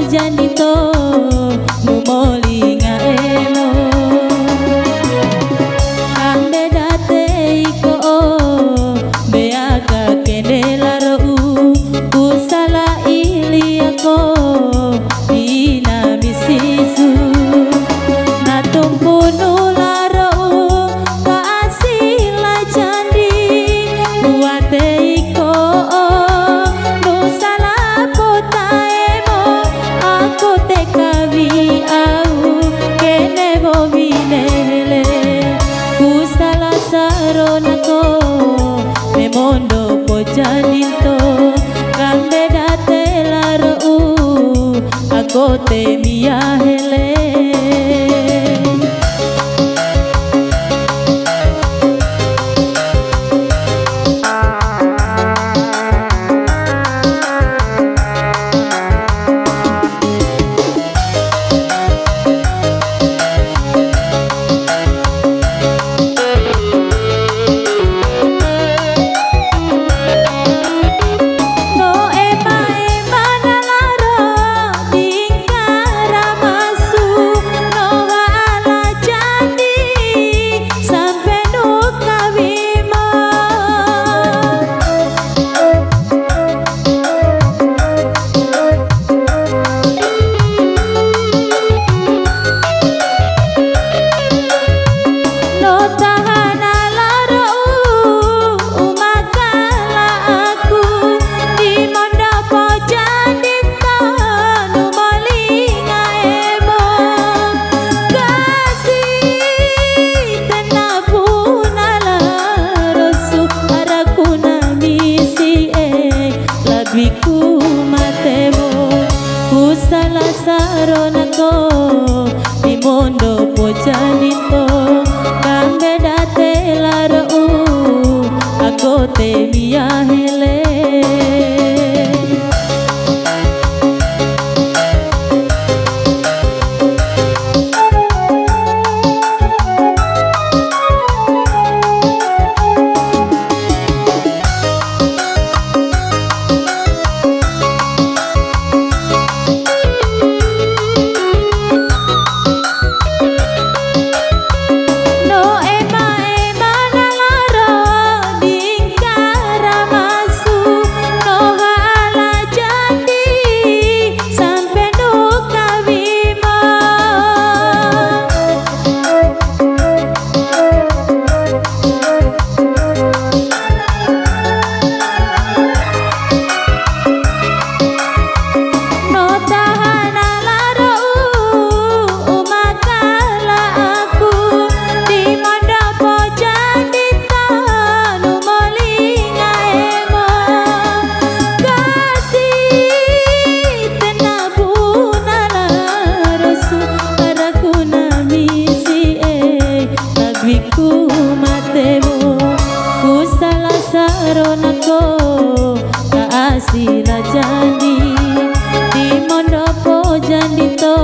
janito numolinga emo ande date iko beaka kendelaro usala iliako ina misisu natumpunu laro kaasila candi buate iko nusala potaemo aku tekavi au kene bovinele kusala saronako memondo pojaninto kambe date laro aku te miahele. Biku matemo kusala saronako dimondo pojanito kambe date laro aku te miahele. Biku matemo kusala saronako kaasila jandi di mondo pojandito